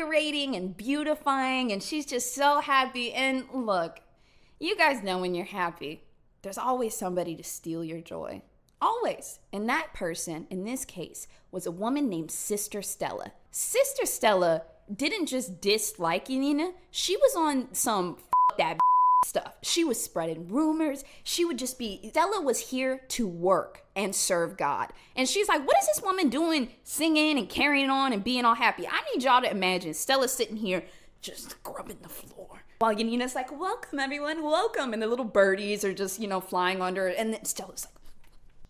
decorating and beautifying, and she's just so happy. And look, you guys know when you're happy, there's always somebody to steal your joy. Always. And that person, in this case, was a woman named Sister Stella. Sister Stella didn't just dislike Yanina, she was on some that stuff. She was spreading rumors. Stella was here to work and serve God. And she's like, what is this woman doing, singing and carrying on and being all happy? I need y'all to imagine Stella sitting here just scrubbing the floor, while Yanina's like, welcome everyone, welcome. And the little birdies are just, flying under her. And then Stella's like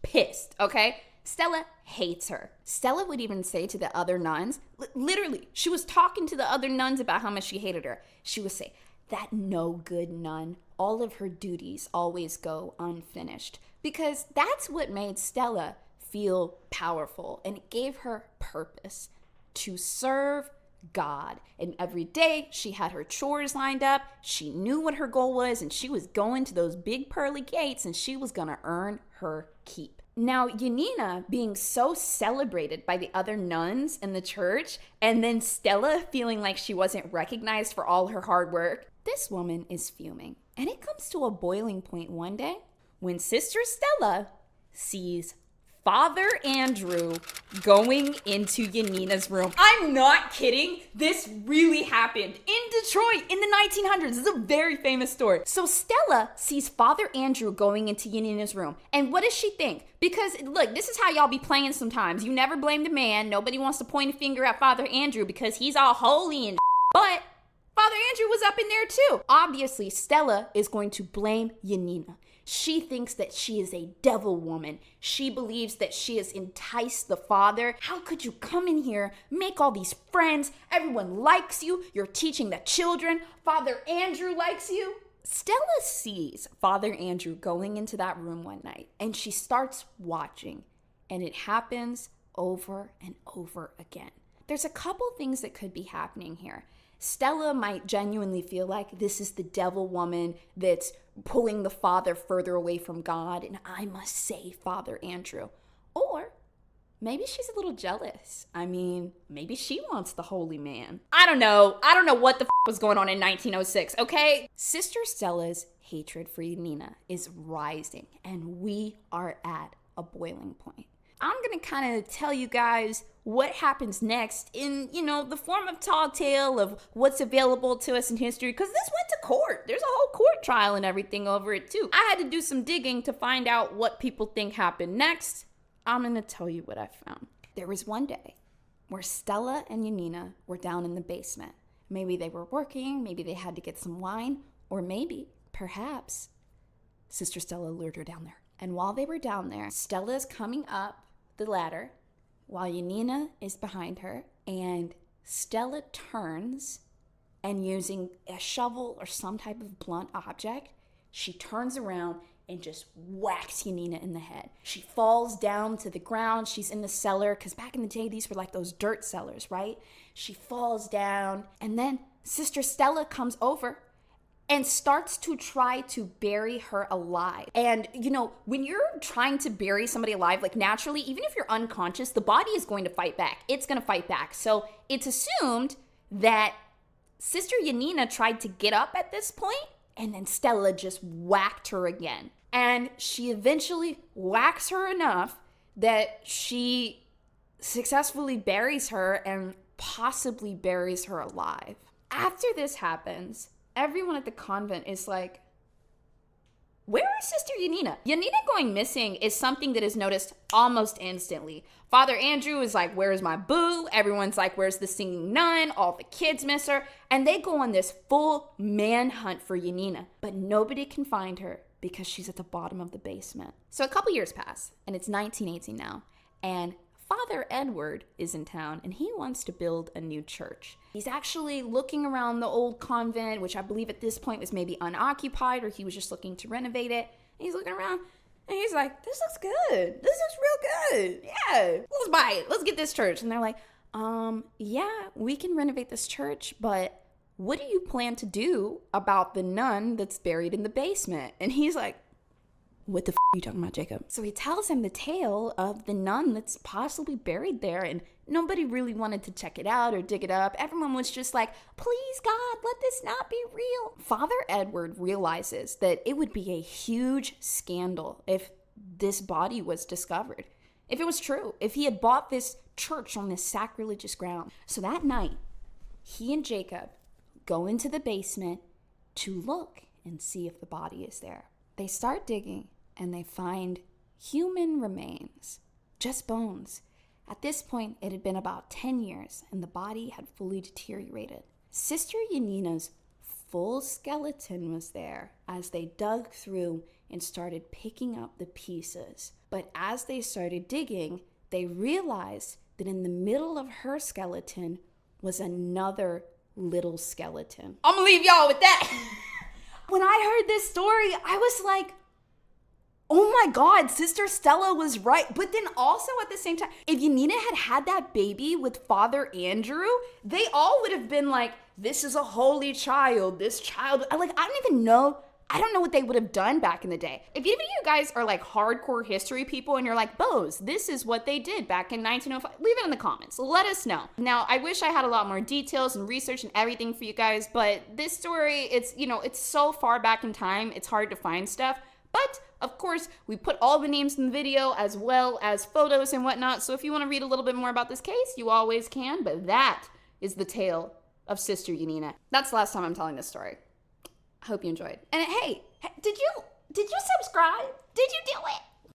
pissed, okay? Stella hates her. Stella would even say to the other nuns, literally, she was talking to the other nuns about how much she hated her. She would say, that no good nun, all of her duties always go unfinished. Because that's what made Stella feel powerful, and it gave her purpose to serve God. And every day she had her chores lined up. She knew what her goal was, and she was going to those big pearly gates, and she was gonna earn her keep. Now, Yanina being so celebrated by the other nuns in the church, and then Stella feeling like she wasn't recognized for all her hard work, this woman is fuming. And it comes to a boiling point one day when Sister Stella sees Father Andrew going into Yanina's room. I'm not kidding. This really happened in Detroit in the 1900s. This is a very famous story. So Stella sees Father Andrew going into Yanina's room. And what does she think? Because look, this is how y'all be playing sometimes. You never blame the man. Nobody wants to point a finger at Father Andrew because he's all holy and but Father Andrew was up in there too. Obviously, Stella is going to blame Yanina. She thinks that she is a devil woman. She believes that she has enticed the father. How could you come in here, make all these friends? Everyone likes you. You're teaching the children. Father Andrew likes you. Stella sees Father Andrew going into that room one night, and she starts watching, and it happens over and over again. There's a couple things that could be happening here. Stella might genuinely feel like this is the devil woman that's pulling the father further away from God, and I must save Father Andrew. Or maybe she's a little jealous. I mean, maybe she wants the holy man. I don't know what the was going on in 1906, okay? Sister Stella's hatred for Yanina is rising, and we are at a boiling point. I'm going to kind of tell you guys what happens next in, the form of tall tale of what's available to us in history, because this went to court. There's a whole court trial and everything over it, too. I had to do some digging to find out what people think happened next. I'm going to tell you what I found. There was one day where Stella and Yanina were down in the basement. Maybe they were working, maybe they had to get some wine, or maybe, perhaps, Sister Stella lured her down there. And while they were down there, Stella's coming up the ladder while Yanina is behind her, and Stella turns and using a shovel or some type of blunt object, she turns around and just whacks Yanina in the head. She falls down to the ground. She's in the cellar, because back in the day, these were like those dirt cellars, right? She falls down, and then Sister Stella comes over and starts to try to bury her alive. And, when you're trying to bury somebody alive, like naturally, even if you're unconscious, the body is going to fight back. It's going to fight back. So it's assumed that Sister Yanina tried to get up at this point, and then Stella just whacked her again. And she eventually whacks her enough that she successfully buries her and possibly buries her alive. After this happens, everyone at the convent is like, where is Sister Yanina? Yanina going missing is something that is noticed almost instantly. Father Andrew is like, where's my boo? Everyone's like, where's the singing nun? All the kids miss her. And they go on this full manhunt for Yanina. But nobody can find her because she's at the bottom of the basement. So a couple years pass, and it's 1918 now. And Father Edward is in town, and he wants to build a new church. He's actually looking around the old convent, which I believe at this point was maybe unoccupied, or he was just looking to renovate it. And he's looking around, and he's like, this looks good. This looks real good. Yeah, let's buy it. Let's get this church. And they're like, yeah, we can renovate this church, but what do you plan to do about the nun that's buried in the basement? And he's like, what the are you talking about, Jacob? So he tells him the tale of the nun that's possibly buried there, and nobody really wanted to check it out or dig it up. Everyone was just like, please God, let this not be real. Father Edward realizes that it would be a huge scandal if this body was discovered. If it was true, if he had bought this church on this sacrilegious ground. So that night, he and Jacob go into the basement to look and see if the body is there. They start digging and they find human remains, just bones. At this point, it had been about 10 years and the body had fully deteriorated. Sister Yanina's full skeleton was there as they dug through and started picking up the pieces. But as they started digging, they realized that in the middle of her skeleton was another little skeleton. I'm gonna leave y'all with that. When I heard this story, I was like, oh my God, Sister Stella was right. But then also at the same time, if Yanina had had that baby with Father Andrew, they all would have been like, this is a holy child, this child. I don't even know. I don't know what they would have done back in the day. If any of you guys are like hardcore history people and you're like, Bose, this is what they did back in 1905, leave it in the comments. Let us know. Now, I wish I had a lot more details and research and everything for you guys, but this story, it's so far back in time, it's hard to find stuff. But of course, we put all the names in the video as well as photos and whatnot. So if you want to read a little bit more about this case, you always can. But that is the tale of Sister Yanina. That's the last time I'm telling this story. I hope you enjoyed. And hey, did you subscribe? Did you do it?